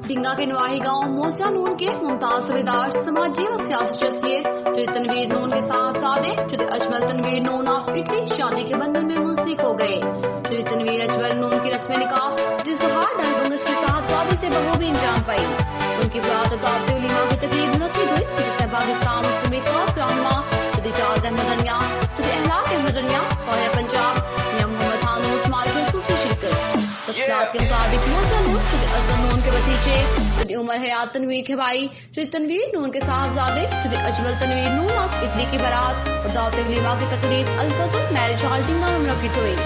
ڈنگا کے نواحی گاؤں موسیٰ نون کے ممتاز صوبیدار سماجی و سیاسی شخصیت جو تنویر نون کے صاحبزادے جو اجمل تنویر نون آف اٹلی شادی کے بندھن میں منسلک ہو گئے. جو تنویر اجمل نون کی رسم نکاح جس بہار ڈل بنگش کے صاحبزادے سے بخوبی انجام پائی. ان کی برات اور دعوت ولیمہ کی تقریب منعقد ہوئی جس میں پاکستان مسلم اتحاد رہنما جو جاز احمد رنیا جو احلاق احمد رنیا اور پنجاب میاں محمد خان اسماعیل کی خصوصی شرکت. تفصیلات کے مطابق موسیٰ نون جو ازل نون کے بھتیجے جو عمر حیات تنویر کے بھائی جو تنویر نون کے صاحبزادے جو اجمل تنویر نون آف اٹلی کی برات اور دعوت ولیمہ کی تقریب الفضل میرج ہال ڈنگا میں منعقد ہوئی.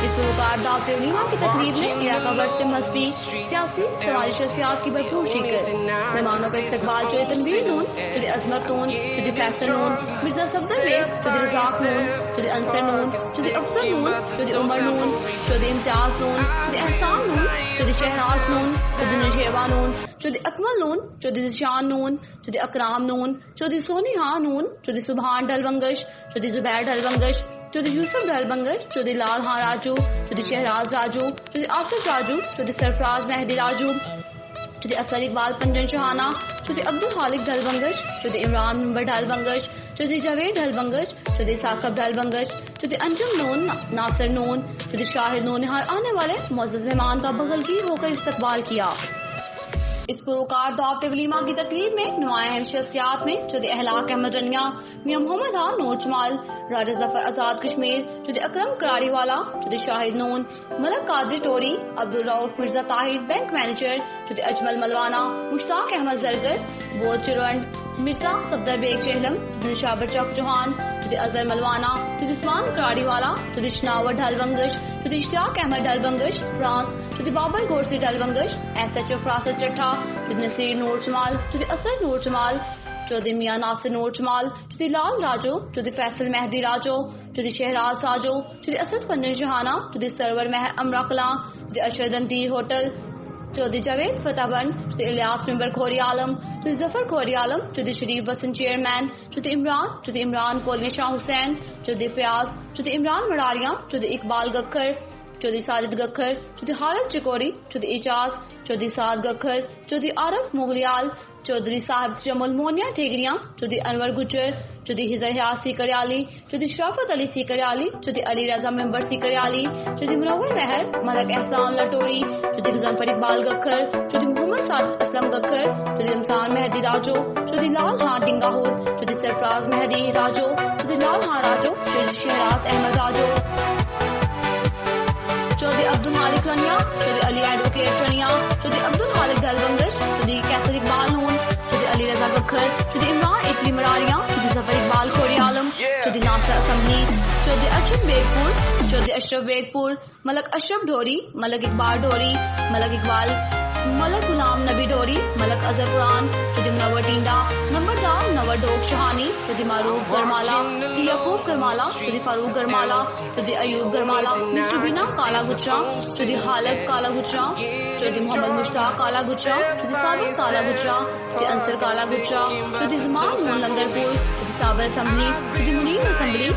اس پروکار دعوت ولیمہ کی تقریب میں علاقہ بھر سے مذہبی سیاسی سماجی شخصیات کی بھرپور شرکت. مہمانوں کا استقبال جو تنویر نون جو عظمت نون جو فیصل نون مرزا صفدر بیگ جو رزاق نون جو انصر نون جو افضل نون جو عمر نون جو امتیاز نون جو احسان نون جو شہراز نون جو نشیبہ نون جو اکمل نون جو ذیشان نون جو اکرام نون جو سونیہا نون جو سبحان ڈل بنگش جو زبیر ڈل بنگش جو یوسف ڈل بنگش جو لال ہاں راجو جو شہراز راجو جو آصف راجو جو سرفراز مہدی راجو جو اصل اقبال پنجن شہانہ جو عبدالخالق ڈل بنگش جو عمران ممبر ڈل بنگش جو جاوید ڈل بنگش جو ثاقب ڈل بنگش جو انجم نون ناصر نون جو شاہد نون ہر آنے والے معزز مہمان کا بغلگیر ہو کر استقبال کیا. اس پروکار دعوت ولیمہ کی تقریب میں نمایاں اہم شخصیات میں جو احلاق احمد رنیا میاں محمد خان نور جمال راجہ ظفر آزاد کشمیر جو اکرم کراری والا جو شاہد نون ملک قادری ٹوری عبدالرؤف مرزا طاہر بینک مینیجر جو اجمل ملوانا مشتاق احمد زرگر بود چرونڈ مرزا صفدر بیگ چہلم جو شابر چوک چوہان جو اظہر ملوانا جو عثمان کراری والا جو شناور ڈھل بنگش جو اشتیاق احمد ڈھل بنگش فرانس جو بابر گورسی ڈھل بنگش ایس ایچ او فراست چٹھا جو نصیر نور جمال جو اسد نور جمال جو میاں ناصر نور جمال جو لال راجو جو فیصل مہدی راجو جو شہراز راجو جو اسد پنجن شہانہ جو سرور مہر امرا کلاں جو ارشد اندیر ہوٹل جو جاوید فتح بند جو الیاس ممبر کھوری عالم جو ظفر کھوری عالم جو شریف وسن چیئرمین جو عمران کولی شاہ حسین جو فیاض جو عمران مراریاں جو اقبال گکھر جو ساجد گکھر جو حالت چکوری جو اعجاز جو سعد گکھر جو عارف مغلیال چودھری صاحب جمل مونیا ٹھیگریاں جو انور گجر جو ہزر حیات سیکریالی جو شرافت علی سیکریالی جو علی رضا ممبر سیکریالی جو منور مہر ملک احسان لٹوری جو غزنفر اقبال گکھر جو محمد سعد اسلم گکھر جو رمضان مہدی راجو جو لال ہاں ڈنگا ہود جو سرفراز مہدی راجو جو لال ہاں راجو جو شہراز احمد راجو جو عبدالمالک رنیا جو علی ایڈوکیٹ رنیا جو عبدالخالق ڈھل بنگش جو کیسر اقبال نون جو علی رضا گکھر جو عمران اٹلی مراریاں جو ظفر اقبال کھوری عالم جو ناصر اسمبلی جو ارشد بیگ پور جو اشرف بیگ پور ملک اشرف ڈوری ملک اقبال ڈوری ملک اقبال ملک غلام نبی ڈوری ملک اظہر قرآن جو منور ٹینڈا نمبردار منور ڈوک شہانی جو معروف گرمالا یعقوب گرمالا جو فاروق گرمالا جو ایوب گرمالا مصطفینا کالا گجرا جو خالد کالا گجرا جو محمد مشتاق کالا گجرا جو صادق کالا گجرا جو انصر کالا گجرا جو زمان مون لنگر پور جو صابر اسمبلی جو منیر اسمبلی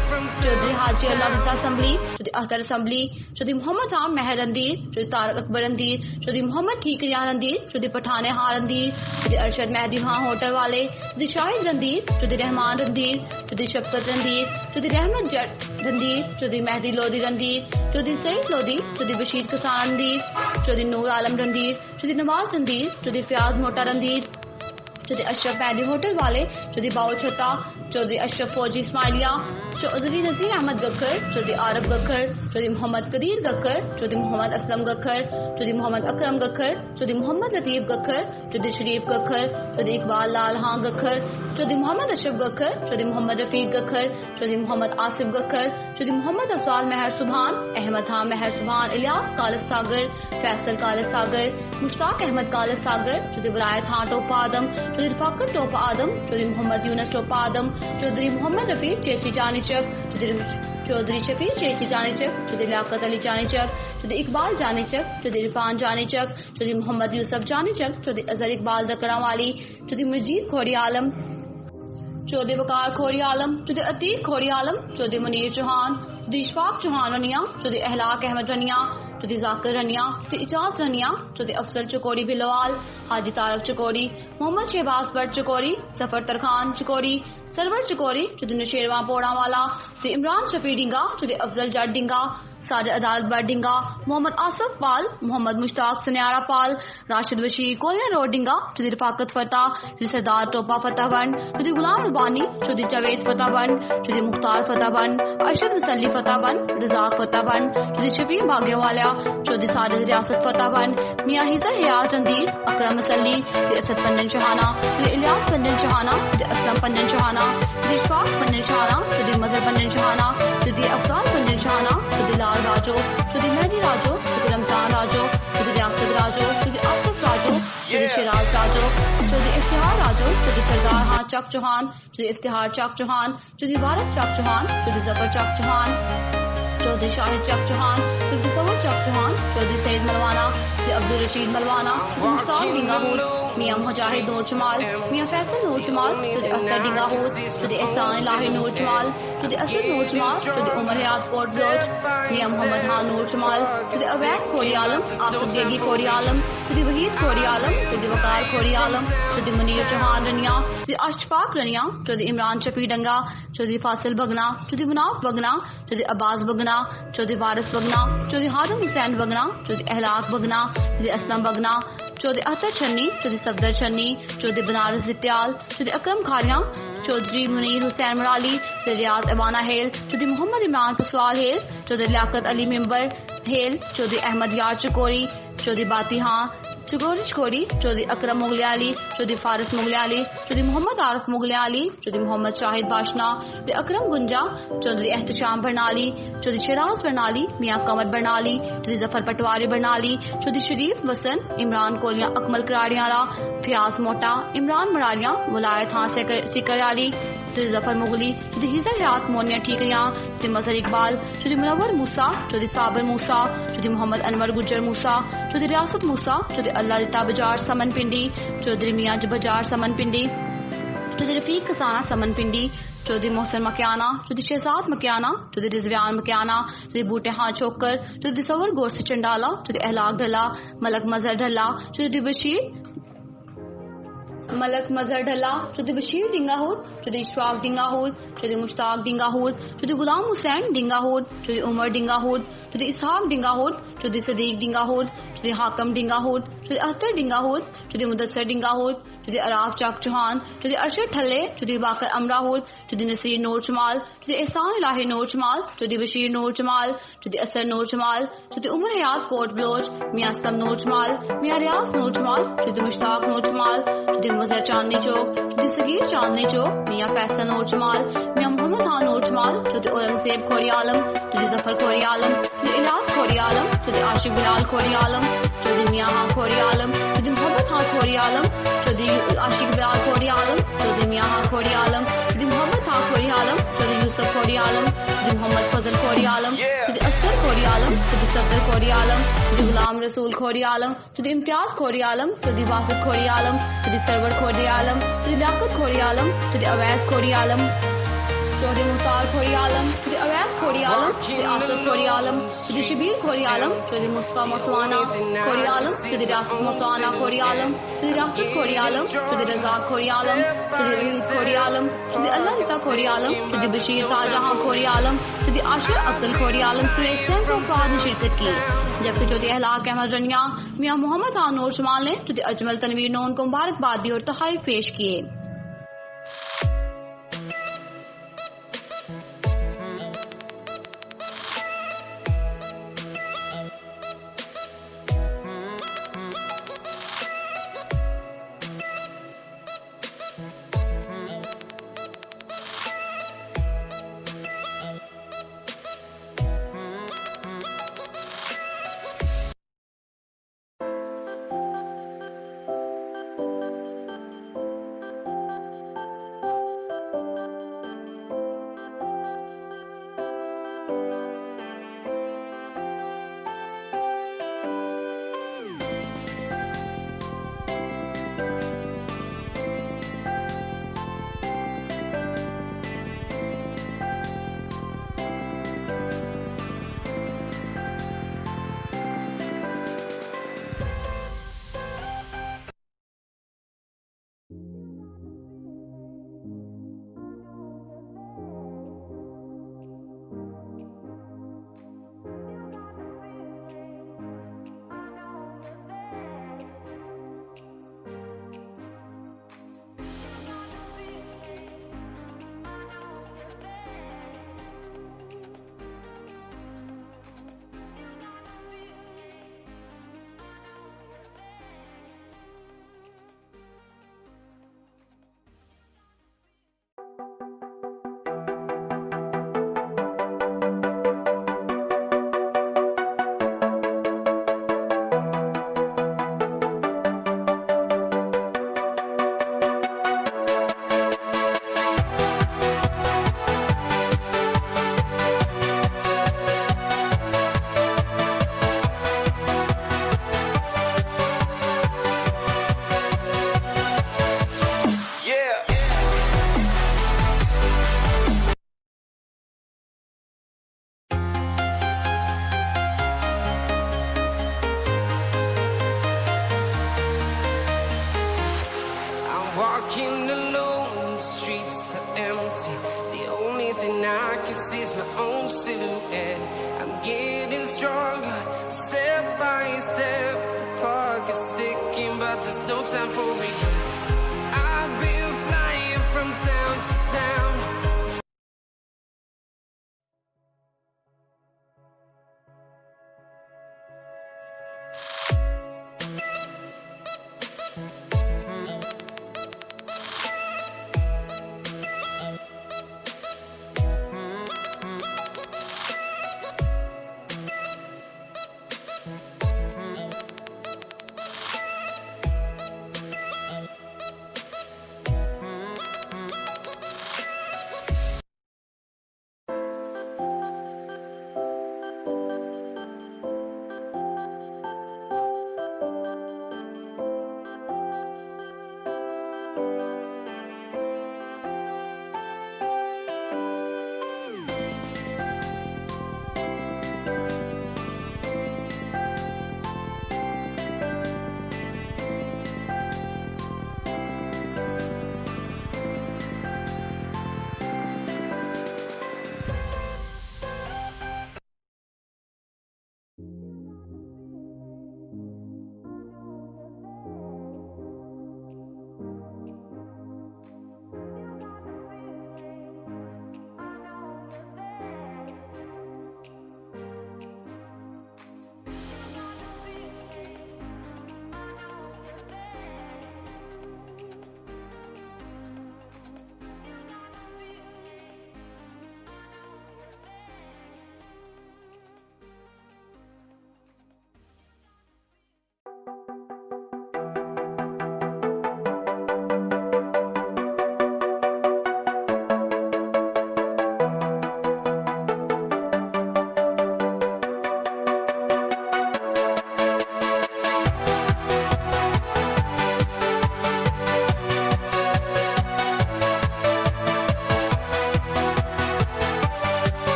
جو حاجی اللہ رضا اسمبلی جو اختر اسمبلی جو محمد خان مہر اندیر جو طارق اکبر اندیر جو محمد ٹھیکریان اندیر جو پٹھانے ہار اندیر جو ارشد مہدی ہاں ہوٹل والے جو شاہد رندیر جو رحمان رندیر جو شفقت رندیر جو رحمت جٹ رندیر جو مہدی لودھی رندیر جو سعید لودھی جو بشیر کسان رندیر جو نور عالم رندیر جو نواز رندیر جو فیاض موٹا رندیر جو اشرف مہدی ہوٹل والے جو باؤ چھتا جو اشرف فوجی اسماعیلیہ جو نذیر احمد گکھر جو عارف گکھر جو محمد قدیر گکھر جو محمد اسلم گکھر جو محمد اکرم گکھر جو محمد لطیف گکھر جو شریف گکھر جو اقبال لال ہاں گکھر جو محمد اشرف گکھر جو محمد رفیق گکھر جو محمد آصف گکھر جو محمد افضال مہر سبحان احمد ہاں مہر سبحان الیاس کالس ساگر فیصل کالس ساگر مشتاق احمد کالس ساگر جو ولایت ہاں ٹوپا آدم جو رفاقت ٹوپا آدم جو محمد یونس ٹوپا آدم چودھری محمد رفیق چیچی جانی چک چودھری شفیع چیچی جانی چک جو لیاقت علی جانی چک جو اقبال جانی چک جو عرفان جانی چک جو محمد یوسف جانی چک جو اظہر اقبال دکڑا والی جو مجید کھوری عالم جو وقار کھوری عالم جو عتیق کھوری عالم جو منیر چوہان چودی اشفاق چوہان رنیا چودی احلاق احمد رنیا چودی ذاکر رنیا چودی اجاز رنیا چودی افضل چکوری بلوال حاجی طارق چکوری محمد شہباز بٹ چکوری ظفر ترخان چکوری سرور چکوری چودی نشیرواں پوڑا والا چودی عمران شفیع ڈنگا چودی افضل جٹ ڈنگا ساجد عدالت بٹ ڈنگا محمد آصف پال محمد مشتاق سنیارا پال راشد بشیر کولیاں روڈ ڈنگا چودی رفاقت فتح چودی سردار ٹوپا فتح بند چودی غلام ربانی چودی جاوید فتح بند چودی مختار فتح بند ارشد مسلی فتح بند رزاق فتح بند چودی شفیع باغیہ والا چودی ساجد ریاست فتح بند میاں حیدر حیات رندیر اکرم مسلی چودی اسد پنجن شہانہ چودی الیاس پنجن شہانہ چودی اسلم پنجن شہانہ چودی اشفاق پنجن شہانہ چودی مظہر پنجن شہانہ چودی افضال پنجن شہانہ چودی لال راجو چودی مہدی راجو چودی رمضان راجو چودی ریاست راجو چودی آصف راجو چودی شیراز راجو چودی افتخار راجو چودی سردار ہاں چک چوہان چودی افتخار چک چوہان چودی وارث چک چوہان چودی ظفر چک چوہان چودی شاہد چک چوہان چودی تصور چک چوہان چودی سید ملوانا چودی عبدالرشید ملوانا چودی مشتاق ڈنگا ہور میاں مجاہد نور چمال میاں فیصل نور چمال چودی اختر ڈنگا ہور چودی احسان الہی نور چمال چودی اسد نور چمال چودی عمر حیات کوٹ بلوچ میاں محمد ہاں نور چمال چودی اویس کھوری عالم آصف گیگی کھوری عالم چودی وحید کھوری عالم چودی وقار کھوری عالم چودی منیر چوہان رنیا چودی اشفاق رنیا چودی عمران شفیع ڈنگا چودی فاصل بگنا چودی مناف بگنا چودی عباس بگنا چودی وارث بگنا چودی ہادم حسین بگنا چودی احلاق بگنا چودی اسلم بگنا چودی اختر چھنی چودی صفدر چھنی چودی بنارس لتیال چودی اکرم کھاریاں چودھری منیر حسین مرالی چودی ریاض ابانا ہیل چودی محمد عمران پسوال ہیل چودی لیاقت علی ممبر ہیل چودی احمد یار چکوری چودی باتی ہاں چکوری چودی اکرم مغل علی چودی فارس مغل علی چودی محمد عارف مغل علی چودی محمد شاہد باشنا چودی اکرم گنجا چودی احتشام برنالی چودی شیراز برنالی میاں قمر برنالی چودی ظفر پٹواری برنالی چودی شریف وسن عمران کولیاں اکمل کراڑیاں فیاض موٹا عمران مرالیاں ولایت ہاں سیکر علی چودی ظفر مغلی چودی حیدر حیات مونیا ٹھیکریاں چودی مظہر اقبال چودی منور موسیٰ چودی صابر موسیٰ چودی محمد انور گجر موسیٰ چودی ریاست موسیٰ چودی اللہ لتا بجار سمن پنڈی چودھری میاں بجار سمن پنڈی چودی رفیق کسانہ سمن پنڈی چودھری محسن مکیانہ چودی شہزاد مکیانہ چودی رضوان مکیانہ چودی بوٹے ہاں چوکر چودی تصور گورس چنڈالا چودی احلاق ڈھلا ملک مظہر ڈھلا چودی بشیر ملک مظہر ڈھلا چودی بشیر ڈنگا ہور چودی اشفاق ڈنگا ہور چودی مشتاق ڈنگا ہور چودی غلام حسین ڈنگا ہور چودی عمر ڈنگا ہور چودی اسحاق ڈنگا ہور چودی صدیق ڈنگا ہور چودی حاکم ڈنگا ہور چودی اختر ڈنگا ہور چودی مدثر ڈنگا ہور چودی عراف چاک چوہان چودی ارشد ٹھلے چودی باقر امرا ہور چودی نصیر نور چمال چودی احسان الہی نور چمال چودی بشیر نور چمال چودی اسر نور چمال چودی عمر حیات کوٹ بلوچ میاں اسلم نور چمال میاں ریاض نور چمال چودی مشتاق نور چمال چودی مظہر چاندنی چوک چودی صغیر چاندنی چوک میاں فیصل نور چمال میاں محمد ہاں نور چمال چودی اورنگزیب کھوری عالم چودی ظفر کھوری عالم چودی الیاس کھوری عالم چودی عاشق بلال کھوری عالم چودی میاں ہاں کھوری عالم چودی محمد ہاں کھوری عالم چودی عاشق بلال کھوری عالم چودی میاں ہاں کھوری عالم چودی محمد ہاں کھوری عالم چودی یوسف کھوری عالم چودی محمد فضل کھوری عالم چودی اصغر کھوری عالم چودی صفدر کھوری عالم چودی غلام رسول کھوری عالم چودی امتیاز کھوری عالم چودی واسط کھوری عالم چودی سرور کھوری عالم چودی لیاقت کھوری عالم چودی اویس کھوری عالم چودی مختار کھوری عالم چودی اویس کھوری عالم چودی آصف کھوری عالم چودی شبیر کھوری عالم چودی مصطفیٰ مسوانا کھوری عالم چودی ریاست مسوانا کھوری عالم چودی ریاست کھوری عالم چودی رزاق کھوری عالم چودی رئیس کھوری عالم چودی اللہ لتا کھوری عالم چودی بشیر شاہجہاں کھوری عالم چودی عاشر افضل کھوری عالم سمیت سینکڑوں افراد نے شرکت کی جبکہ چودی احلاق احمد رنیا میاں محمد ہاں نور شمال نے چودی اجمل تنویر نون کو مبارکباد دی اور تحائف پیش کیے. see's my own silhouette. I'm getting stronger, step by step. The clock is ticking, but there's no time for regrets. I've been flying from town to town.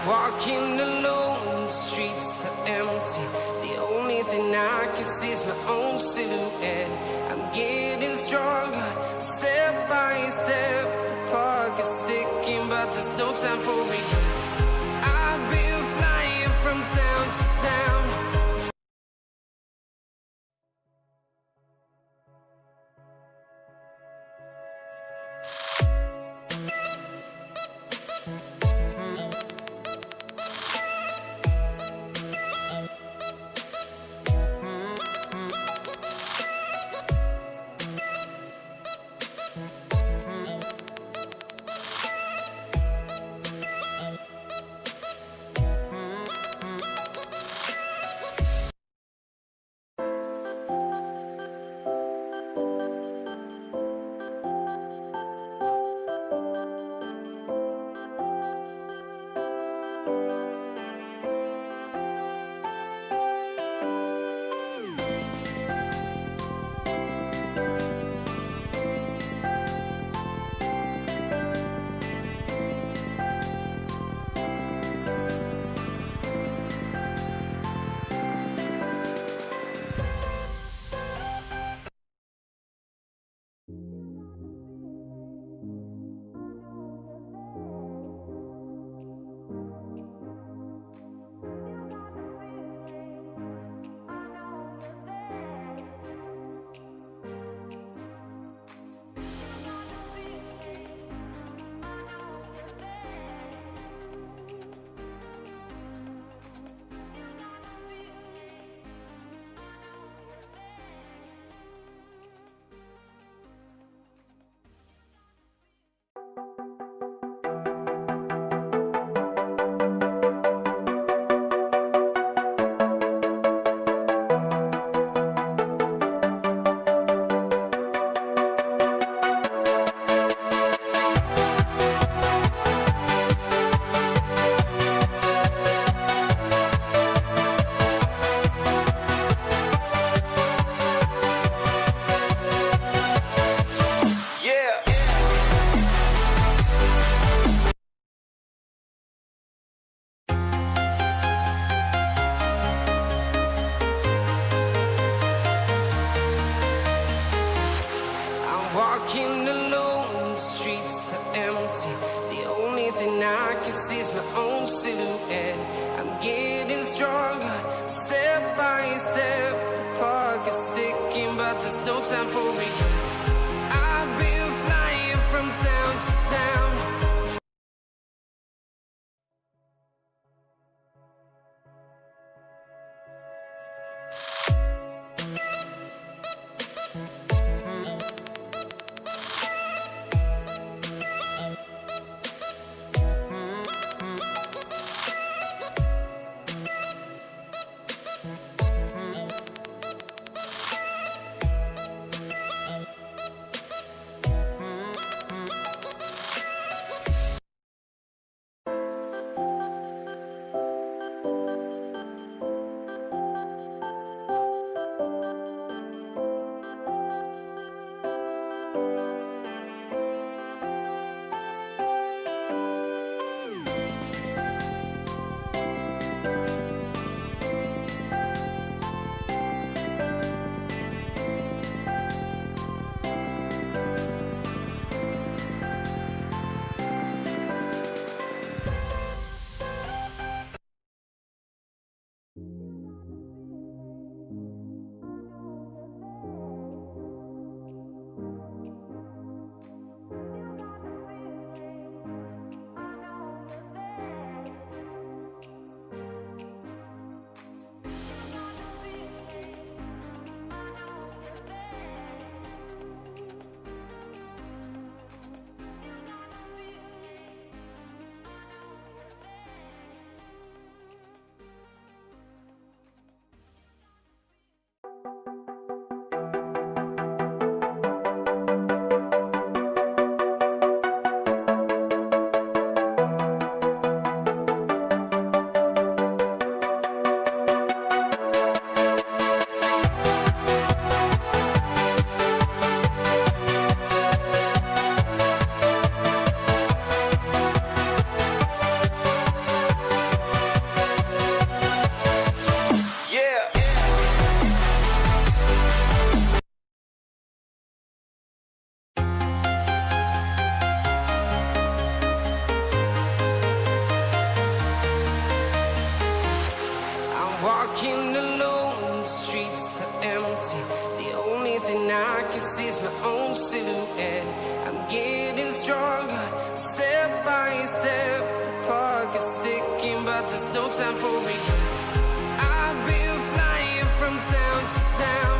Walking alone, the streets are empty. The only thing I can see is my own silhouette. I'm getting stronger, step by step. The clock is ticking, but there's no time for regrets. I've been flying from town to town. silhouette. I'm getting stronger, step by step. The clock is ticking, but there's no time for regrets. I've been flying from town to town. Walking alone, the streets are empty. The only thing I can see is my own silhouette. I'm getting stronger, step by step. The clock is ticking, but there's no time for regrets. I've been flying from town to town.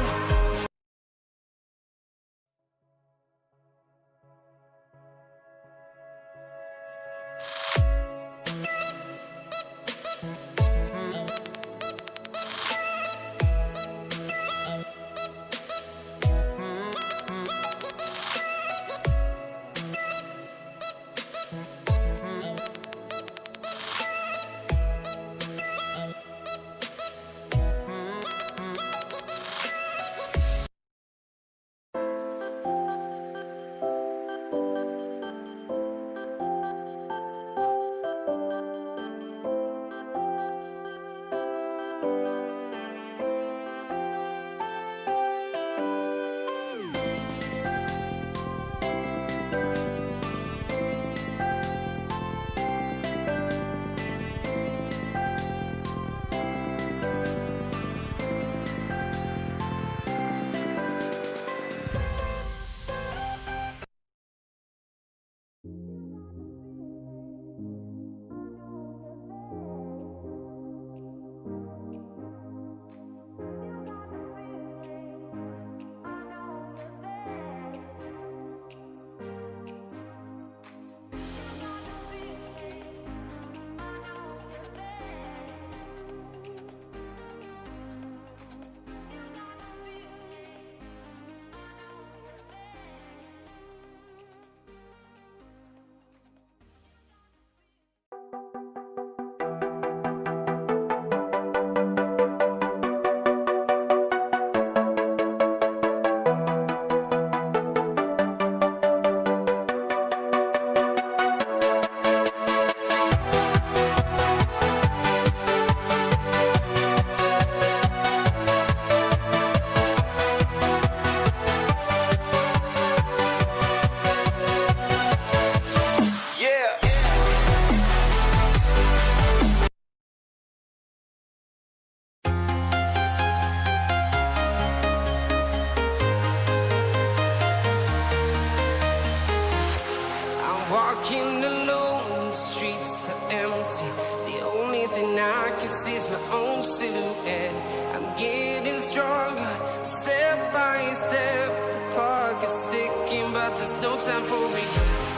silhouette. I'm getting stronger, step by step. The clock is ticking, but there's no time for regrets.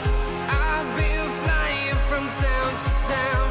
I've been flying from town to town.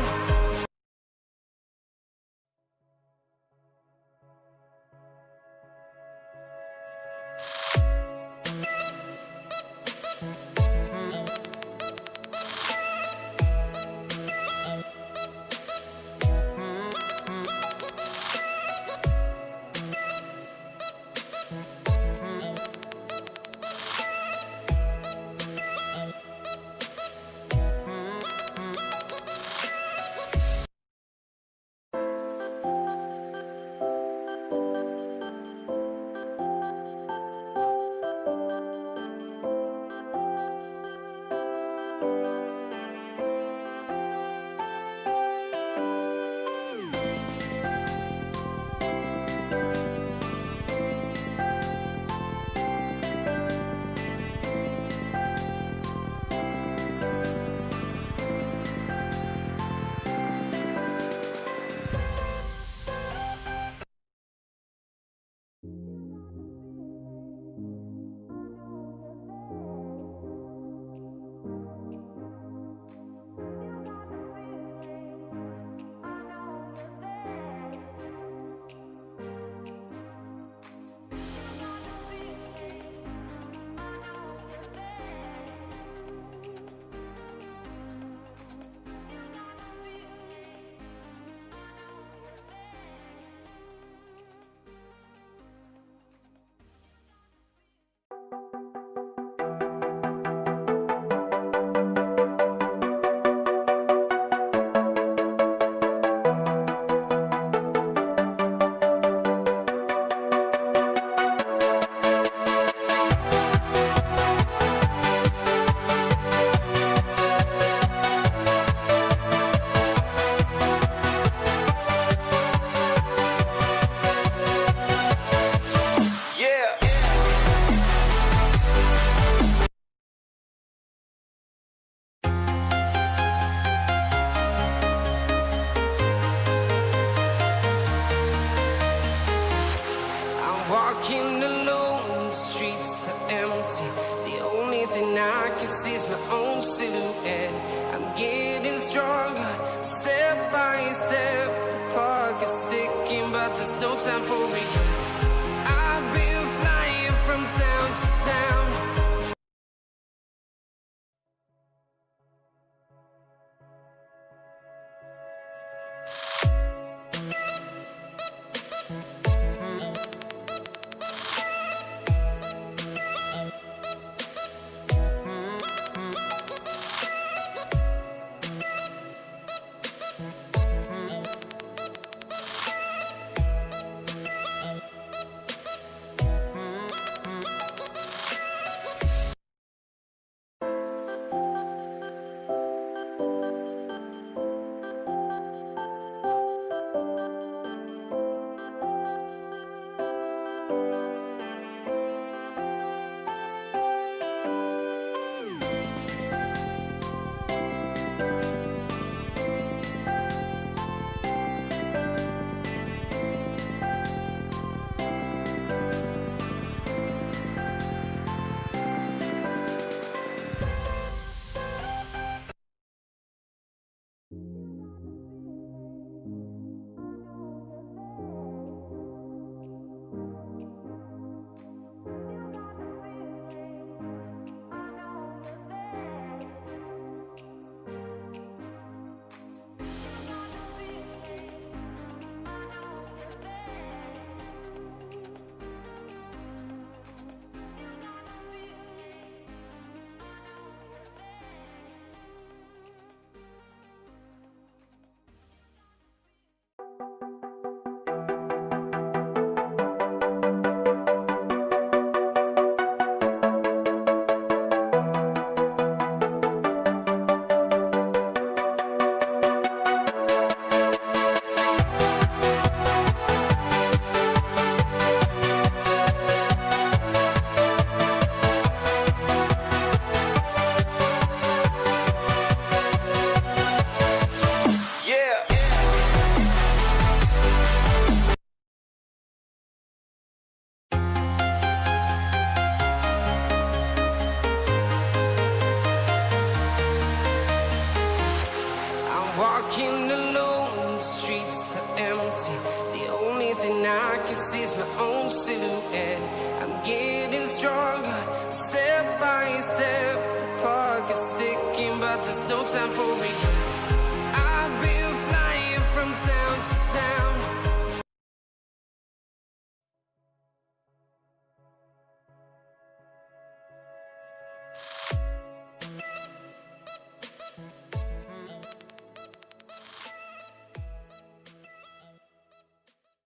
Walking alone, the streets are empty. The only thing I can see is my own silhouette. I'm getting stronger, step by step. The clock is ticking, but there's no time for regrets. I've been flying from town to town. Walking alone, the streets are empty. The only thing I can see is my own silhouette. I'm getting stronger, step by step. The clock is ticking, but there's no time for regrets. I've been flying from town to town,